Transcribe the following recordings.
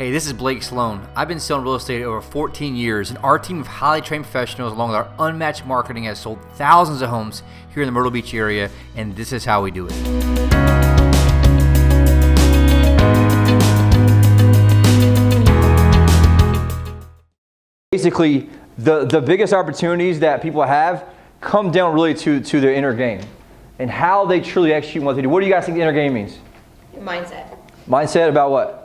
Hey, this is Blake Sloan. I've been selling real estate over 14 years, and our team of highly trained professionals, along with our unmatched marketing, has sold thousands of homes here in the Myrtle Beach area, and this is how we do it. Basically, the biggest opportunities that people have come down really to their inner game and how they truly execute what they do. What do you guys think the inner game means? Mindset. Mindset about what?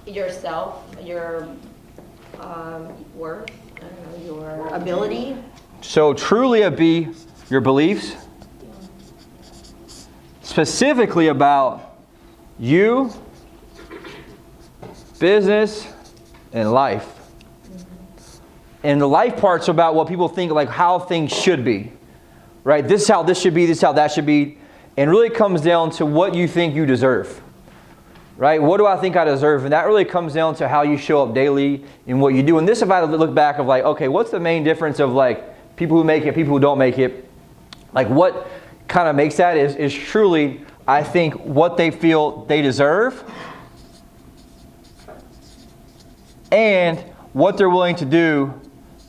Yourself, your worth, I don't know, your ability. So truly it'd be your beliefs, specifically about you, business, and life. And the life part's about what people think, like how things should be, right? This is how this should be, this is how that should be. And really comes down to what you think you deserve, right? What do I think I deserve? And that really comes down to how you show up daily in what you do. And this, if I look back of like, okay, what's the main difference of like people who make it, people who don't make it? Like what kind of makes that is truly, I think, what they feel they deserve and what they're willing to do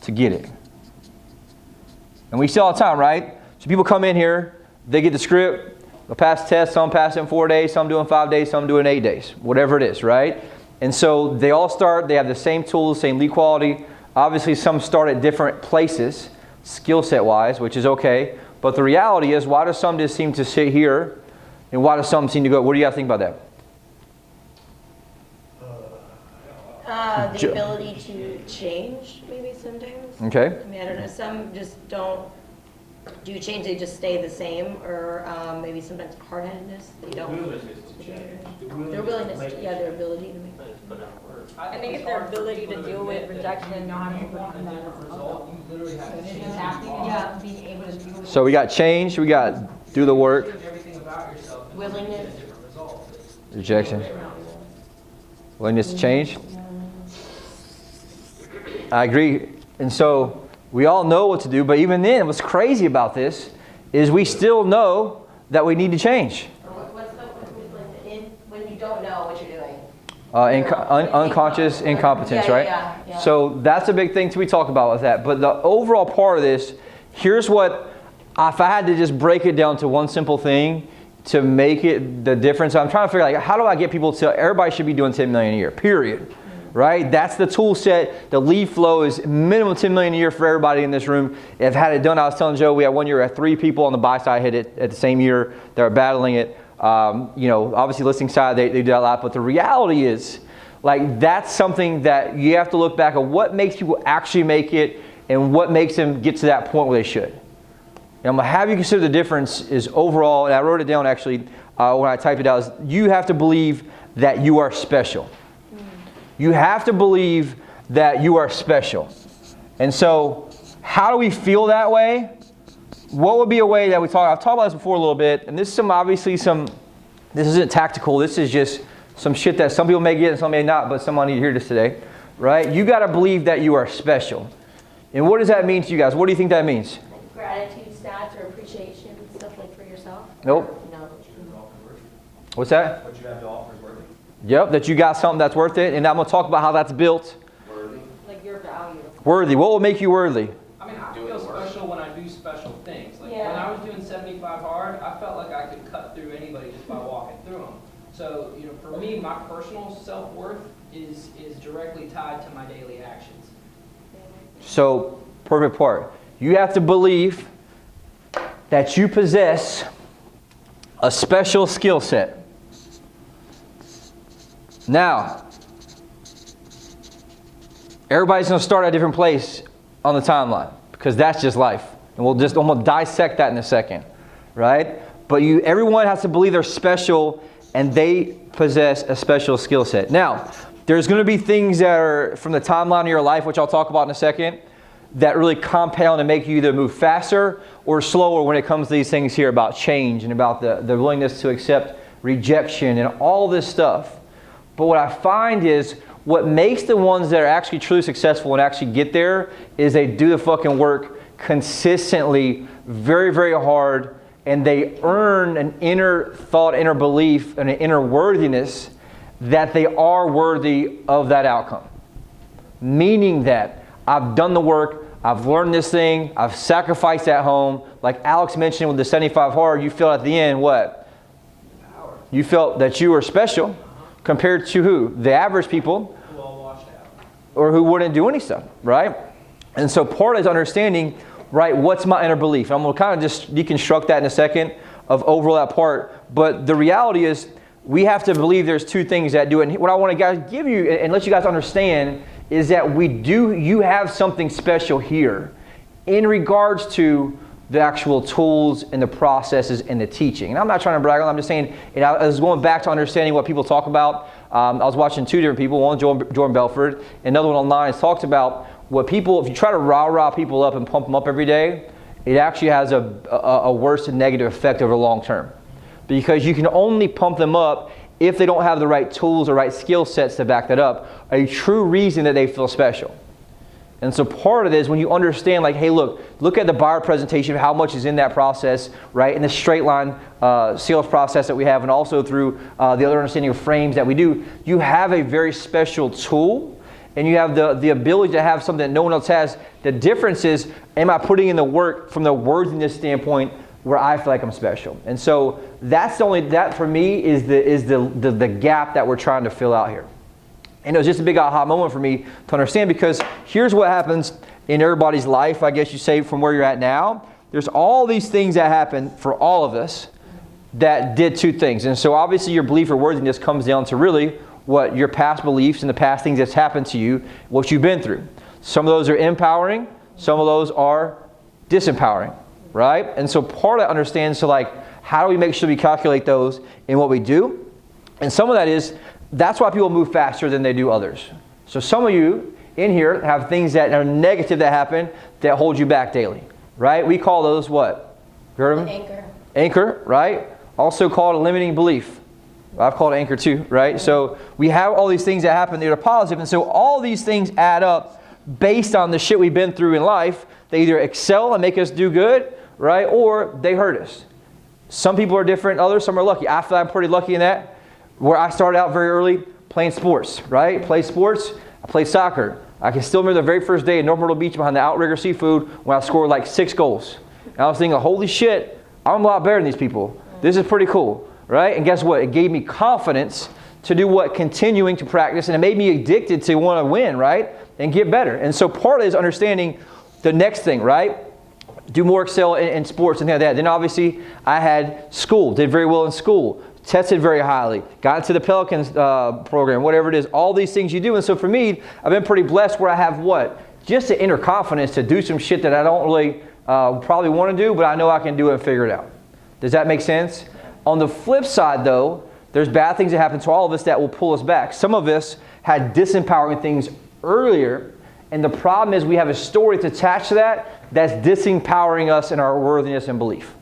to get it. And we see all the time, right? So people come in here, they get the script, they'll pass the test, some pass it in 4 days, some do in 5 days, some do in 8 days, whatever it is, right? And so they all start, they have the same tools, same lead quality. Obviously some start at different places, skill set wise, which is okay. But the reality is, why do some just seem to sit here and why do some seem to go? What do you guys think about that? The ability to change, maybe sometimes. Okay. I mean, I don't know. Some just don't do change; they just stay the same, or maybe sometimes hard-headedness. They don't. Their willingness, their ability to make. I think it's their ability to deal with rejection and know how to overcome that as well. Yeah, being able to deal with. So we got change, we got do the work. Willingness. Rejection. Willingness to change. I agree. And so we all know what to do, but even then, what's crazy about this is we still know that we need to change. What's the when you don't know what you're doing? Unconscious incompetence, right? Yeah. So that's a big thing to be talked about with that. But the overall part of this, here's what, if I had to just break it down to one simple thing to make it the difference, I'm trying to figure out like, how do I get people to, everybody should be doing 10 million a year, period. Right? That's the tool set. The lead flow is minimum 10 million a year for everybody in this room. I've had it done. I was telling Joe, we had 1 year, 3 people on the buy side hit it at the same year that are battling it. Obviously listing side, they do that a lot. But the reality is, like, that's something that you have to look back at what makes people actually make it and what makes them get to that point where they should. And I'm going to have you consider the difference is overall, and I wrote it down actually when I typed it out, is you have to believe that you are special. You have to believe that you are special. And so, how do we feel that way? What would be a way that I've talked about this before a little bit, and this is this isn't tactical, this is just some shit that some people may get and some may not, but someone need to hear this today, right? You got to believe that you are special. And what does that mean to you guys? What do you think that means? Like gratitude stats or appreciation, stuff like for yourself? Nope. No. What's that? What you have to offer is worthy. Yep, that you got something that's worth it, and I'm going to talk about how that's built. Worthy. Like your value. Worthy. What will make you worthy? I mean, I feel special when I do special things. Like when Yeah. I was doing 75 hard, I felt like I could cut through anybody just by walking through them. So, for me, my personal self-worth is directly tied to my daily actions. So, perfect part. You have to believe that you possess a special skill set. Now, everybody's going to start at a different place on the timeline because that's just life. And I'm going to dissect that in a second, right? But everyone has to believe they're special and they possess a special skill set. Now, there's going to be things that are from the timeline of your life, which I'll talk about in a second, that really compound and make you either move faster or slower when it comes to these things here about change and about the willingness to accept rejection and all this stuff. But what I find is what makes the ones that are actually truly successful and actually get there is they do the fucking work consistently, very, very hard, and they earn an inner thought, inner belief, and an inner worthiness that they are worthy of that outcome. Meaning that I've done the work, I've learned this thing, I've sacrificed at home. Like Alex mentioned with the 75 hard, you felt at the end what? You felt that you were special compared to who? The average people. Who all washed out. Or who wouldn't do any stuff, right? And so part of it is understanding, right, what's my inner belief? I'm going to kind of just deconstruct that in a second of overall that part. But the reality is we have to believe there's two things that do it. And what I want to guys give you and let you guys understand is that you have something special here in regards to the actual tools and the processes and the teaching. And I'm not trying to brag on it, I'm just saying, I was going back to understanding what people talk about. I was watching two different people, one Jordan Belford, another one online, has talked about what people, if you try to rah people up and pump them up every day, it actually has a worse and negative effect over the long term. Because you can only pump them up if they don't have the right tools or right skill sets to back that up, a true reason that they feel special. And so part of it is when you understand, like, hey, look at the buyer presentation of how much is in that process, right? In the straight line sales process that we have, and also through the other understanding of frames that we do, you have a very special tool, and you have the ability to have something that no one else has. The difference is, am I putting in the work from the worthiness standpoint where I feel like I'm special? And so that's that for me is the gap that we're trying to fill out here. And it was just a big aha moment for me to understand, because here's what happens in everybody's life, I guess you say, from where you're at now. There's all these things that happen for all of us that did two things. And so obviously your belief or worthiness comes down to really what your past beliefs and the past things that's happened to you, what you've been through. Some of those are empowering, some of those are disempowering, right? And so part of that understands, so like, how do we make sure we calculate those in what we do? And some of that is, that's why people move faster than they do others. So some of you in here have things that are negative that happen that hold you back daily, right? We call those what? You heard of them? Anchor. Anchor, right? Also called a limiting belief. I've called it anchor too, right? So we have all these things that happen that are positive, and so all these things add up based on the shit we've been through in life. They either excel and make us do good, right? Or they hurt us. Some people are different, others, some are lucky. I feel I'm pretty lucky in that. Where I started out very early playing sports, right? Played sports, I played soccer. I can still remember the very first day in North Myrtle Beach behind the Outrigger Seafood when I scored like 6 goals. And I was thinking, holy shit, I'm a lot better than these people. This is pretty cool, right? And guess what? It gave me confidence to do what? Continuing to practice, and it made me addicted to want to win, right? And get better. And so part of it is understanding the next thing, right? Do more excel in sports and things like that. Then obviously I had school, did very well in school. Tested very highly, got into the Pelicans program, whatever it is, all these things you do. And so for me, I've been pretty blessed where I have what? Just the inner confidence to do some shit that I don't really probably want to do, but I know I can do it and figure it out. Does that make sense? On the flip side though, there's bad things that happen to all of us that will pull us back. Some of us had disempowering things earlier, and the problem is we have a story that's attached to that that's disempowering us in our worthiness and belief.